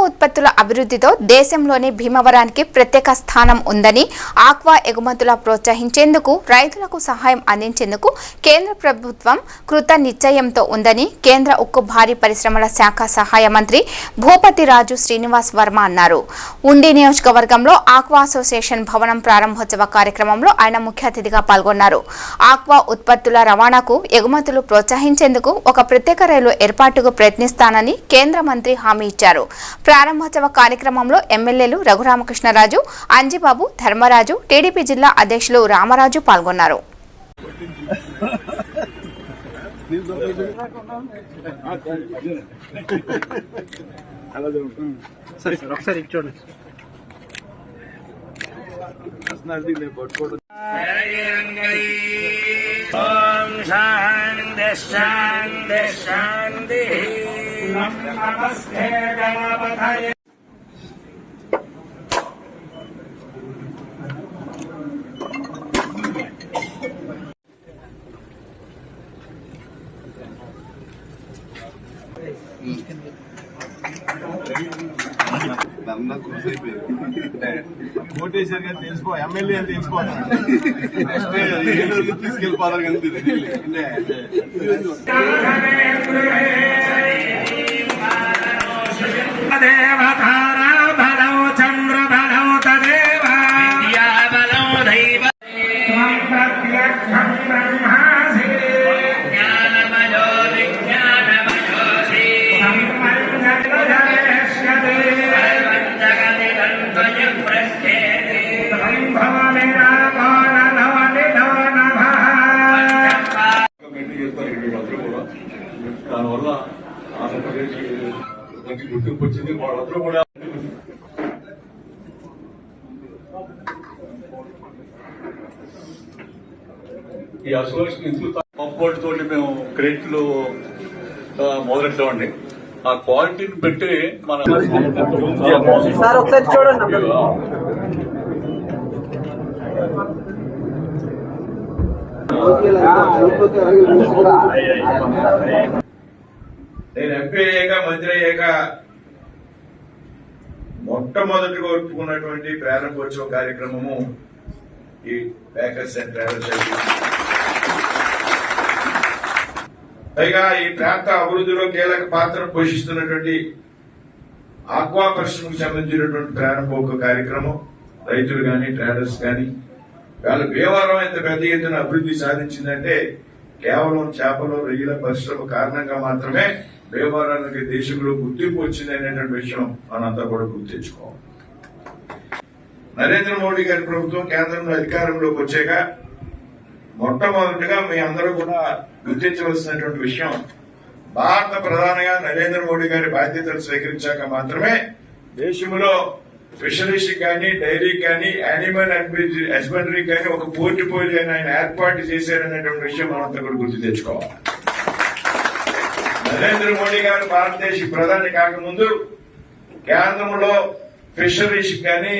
ఉత్పత్తుల అభివృద్ధితో దేశంలోని భీమవరానికి ప్రత్యేక స్థానం ఉందని, ఆక్వా ఎగుమతుల ప్రోత్సహించేందుకు, రైతులకు సహాయం అందించేందుకు కేంద్ర ప్రభుత్వం కృత నిశ్చయంతో ఉందని కేంద్ర ఉక్కు భారీ పరిశ్రమల శాఖ సహాయ మంత్రి భూపతిరాజు శ్రీనివాస్ వర్మ అన్నారు. ఉండి నియోజకవర్గంలో ఆక్వా అసోసియేషన్ భవనం ప్రారంభోత్సవ కార్యక్రమంలో ఆయన ముఖ్య అతిథిగా పాల్గొన్నారు. ఆక్వా ఉత్పత్తుల రవాణాకు, ఎగుమతులు ప్రోత్సహించేందుకు ఒక ప్రత్యేక రైలు ఏర్పాటుకు ప్రయత్నిస్తానని కేంద్ర మంత్రి హామీ ఇచ్చారు. ప్రారంభోత్సవ కార్యక్రమంలో ఎమ్మెల్యేలు రఘురామకృష్ణరాజు, అంజిబాబు, ధర్మరాజు, టీడీపీ జిల్లా అధ్యక్షులు రామరాజు పాల్గొన్నారు. నమస్తే గణపతయే. కోటేశ్వర్ గారు తెలుసుకో, ఎమ్మెల్యే అని తెలుసుకోవాలి, తీసుకెళ్ళిపోతారు దానివల్ల ఆంధ్రప్రదేశ్ మంచి గుర్తింపు వచ్చింది. వాళ్ళందరూ కూడా ఈ అసోసియేషన్ ఎందుకు కంఫర్ట్ తోటి మేము క్రెడిట్లు మొదలెట్టామండి. ఆ క్వాలిటీని పెట్టి మన చూడండి. నేను ఎంపీ అయ్యాక, మంత్రి అయ్యాక మొట్టమొదటిగా ఒప్పుకున్నటువంటి ప్రారంభోత్సవ కార్యక్రమము ఈ ప్యాకర్స్ అండ్ ట్రావెల్స్. పైగా ఈ ప్రాంత అభివృద్ధిలో కీలక పాత్ర పోషిస్తున్నటువంటి ఆక్వా పరిశ్రమకు సంబంధించినటువంటి ప్రారంభోత్సవ కార్యక్రమం. రైతులు గాని, ట్రావెల్స్ గాని, వాళ్ళ భీమవరం ఎంత పెద్ద ఎత్తున అభివృద్ధి సాధించిందంటే కేవలం చేపలు, రొయ్యల పరిశ్రమ కారణంగా మాత్రమే భీమవరానికి దేశంలో గుర్తింపు వచ్చింది అనేటువంటి విషయం మనంతా కూడా గుర్తించుకోవాలి. నరేంద్ర మోడీ గారి ప్రభుత్వం కేంద్రంలో అధికారంలోకి వచ్చాక మొట్టమొదటిగా మీ అందరూ కూడా గుర్తించవలసినటువంటి విషయం, భారత ప్రధానిగా నరేంద్ర మోడీ గారి బాధ్యతలు స్వీకరించాక మాత్రమే దేశంలో ఫిషరీస్ కానీ, డైరీ కానీ, యానిమల్ హస్బెండరీ కానీ ఒక పోర్ట్ఫోలియో ఆయన ఏర్పాటు చేశారనేటువంటి విషయం మనంతా కూడా గుర్తు తెచ్చుకోవాలి. నరేంద్ర మోడీ గారు భారతదేశ ప్రధాని కాకముందు కేంద్రంలో ఫిషరీస్ కానీ,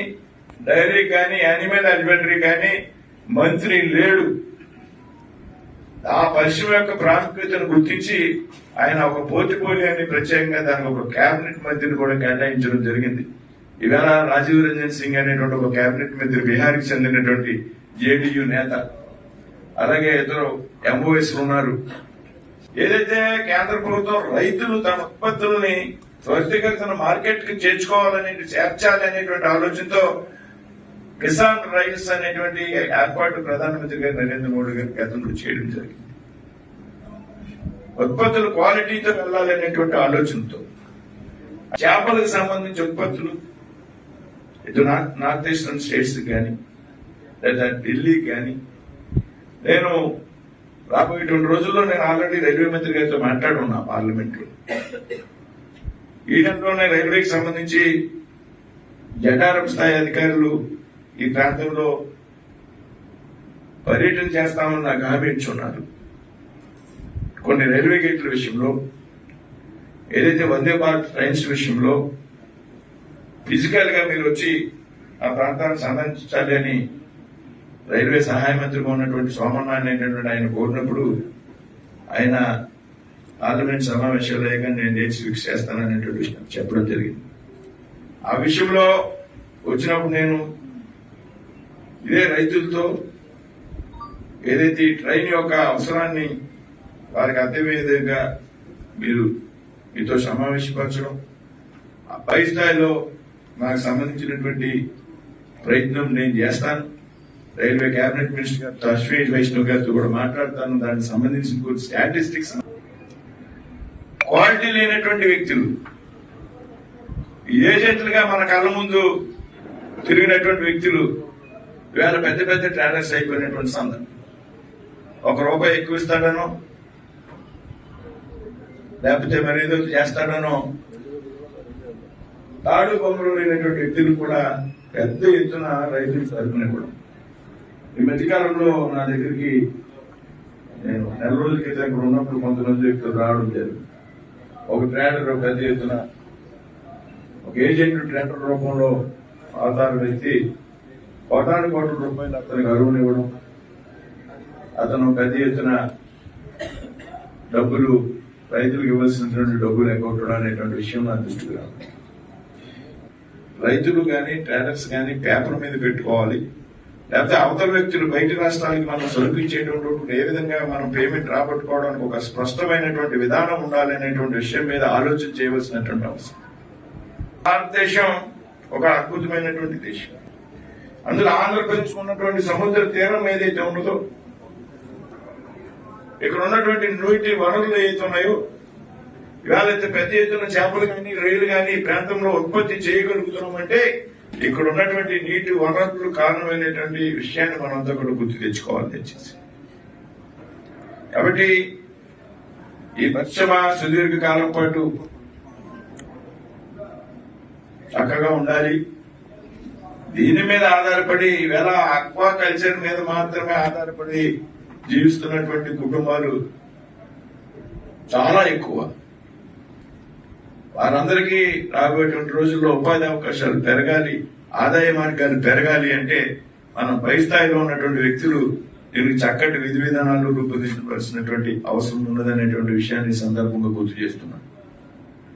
డైరీ కానీ, యానిమల్ హస్బెండరీ కానీ మంత్రి లేడు. ఆ పరిశ్రమ యొక్క ప్రాముఖ్యతను గుర్తించి ఆయన ఒక పోర్ట్ఫోలియోని ప్రత్యేకంగా దానికి ఒక కేబినెట్ మంత్రిని కూడా కేటాయించడం జరిగింది. ఇవాళ రాజీవ్ రంజన్ సింగ్ అనేటువంటి ఒక కేబినెట్ మంత్రి, బీహార్కి చెందినటువంటి జేడీయూ నేత, అలాగే ఇద్దరు ఎంఓఎస్ ఉన్నారు. ఏదైతే కేంద్ర ప్రభుత్వం రైతులు తమ ఉత్పత్తులని త్వరితగతిన మార్కెట్ కి చేర్చాలి అనేటువంటి ఆలోచనతో కిసాన్ రైల్స్ అనేటువంటి ఏర్పాటు ప్రధానమంత్రి గారు నరేంద్ర మోడీ గారి గతంలో చేయడం జరిగింది. ఉత్పత్తులు క్వాలిటీతో వెళ్లాలి అనేటువంటి ఆలోచనతో చేపలకు సంబంధించి ఉత్పత్తులు ఇటు నార్త్ ఈస్టర్న్ స్టేట్స్ కానీ, లేదా ఢిల్లీ కానీ, నేను రాబోయేటువంటి రోజుల్లో నేను ఆల్రెడీ రైల్వే మంత్రి గారితో మాట్లాడున్నా పార్లమెంట్ లో. ఈ నెలలోనే రైల్వేకి సంబంధించి జటారం స్థాయి అధికారులు ఈ ప్రాంతంలో పర్యటన చేస్తామని నాకు హామీ ఇచ్చున్నారు. కొన్ని రైల్వే గేట్ల విషయంలో, ఏదైతే వందే భారత్ ట్రైన్స్ విషయంలో ఫిజికల్ గా మీరు వచ్చి ఆ ప్రాంతాన్ని సందర్శించాలి అని రైల్వే సహాయ మంత్రిగా ఉన్నటువంటి సోమన్న అనేటువంటి ఆయన కోరినప్పుడు ఆయన పార్లమెంట్ సమావేశాలు అయ్యాక నేను డేట్స్ ఫిక్స్ చేస్తాననేటువంటి విషయం చెప్పడం జరిగింది. ఆ విషయంలో వచ్చినప్పుడు నేను ఇదే రైతులతో ఏదైతే ఈ ట్రైన్ యొక్క అవసరాన్ని వారికి అర్థమయ్యే విధంగా మీతో సమావేశపరచడం, పై స్థాయిలో నాకు సంబంధించినటువంటి ప్రయత్నం నేను చేస్తాను. రైల్వే కేబినెట్ మినిస్టర్ గారితో అశ్విని వైష్ణవ్ గారితో కూడా మాట్లాడతాను. దానికి సంబంధించిన కొన్ని స్టాటిస్టిక్స్. క్వాలిటీ లేనటువంటి వ్యక్తులు ఏజెంట్లుగా మన కళ్ళ ముందు తిరిగినటువంటి వ్యక్తులు ఇవాళ పెద్ద పెద్ద ట్రేడర్స్ అయిపోయినటువంటి సందర్భం. ₹1 ఎక్కువ ఇస్తాడనో లేకపోతే మరేదో చేస్తాడనో తాడు బొమ్మలు లేనటువంటి వ్యక్తులు కూడా పెద్ద ఎత్తున రైతులు తరపునివ్వడం. ఈ మధ్యకాలంలో నా దగ్గరికి నేను నెల రోజుల క్రితం ఇక్కడ ఉన్నప్పుడు కొంతమంది వ్యక్తులు రావడం జరిగింది. ఒక ట్రేడర్ పెద్ద ఎత్తున ఒక ఏజెంట్ ట్రేడర్ రూపంలో ఆధారం ఎత్తి ₹1,00,00,000 అతనికి అరువునివ్వడం, అతను పెద్ద ఎత్తున డబ్బులు రైతులకు ఇవ్వాల్సినటువంటి డబ్బులు ఎగ్గొట్టడం అనేటువంటి విషయం నా దృష్టికి రావాలి. రైతులు కానీ ట్రేడర్స్ కానీ పేపర్ మీద పెట్టుకోవాలి. లేకపోతే అవతల వ్యక్తులు బయట రాష్ట్రాలకి మనం సరుకు ఇచ్చేటప్పుడు ఏ విధంగా మనం పేమెంట్ రాబట్టుకోవడానికి ఒక స్పష్టమైనటువంటి విధానం ఉండాలి అనేటువంటి విషయం మీద ఆలోచన చేయవలసినటువంటి అవసరం. భారతదేశం ఒక అద్భుతమైనటువంటి దేశం. అందులో ఆంధ్రప్రదేశ్ ఉన్నటువంటి సముద్ర తీరం ఏదైతే ఉన్నదో, ఇక్కడ ఉన్నటువంటి నీటి వనరులు ఏదైతే ఉన్నాయో, ఇవాళ పెద్ద ఎత్తున చేపలు కానీ రొయ్యలు కానీ ఈ ప్రాంతంలో ఉత్పత్తి చేయగలుగుతున్నామంటే ఇక్కడ ఉన్నటువంటి నీటి వనరులు కారణమైనటువంటి విషయాన్ని మనంతా కూడా గుర్తు తెచ్చుకోవాలి తెచ్చేసి. కాబట్టి ఈ పరిశ్రమ సుదీర్ఘ కాలం పాటు చక్కగా ఉండాలి. దీని మీద ఆధారపడి ఈవేళ ఆక్వా కల్చర్ మీద మాత్రమే ఆధారపడి జీవిస్తున్నటువంటి కుటుంబాలు చాలా ఎక్కువ. వారందరికీ రాబోయేటువంటి రోజుల్లో ఉపాధి అవకాశాలు పెరగాలి, ఆదాయ మార్గాలు పెరగాలి అంటే మనం పై స్థాయిలో ఉన్నటువంటి వ్యక్తులు దీనికి చక్కటి విధి విధానాలు రూపొందించవలసినటువంటి అవసరం ఉన్నదనేటువంటి విషయాన్ని సందర్భంగా గుర్తు చేస్తున్నాను.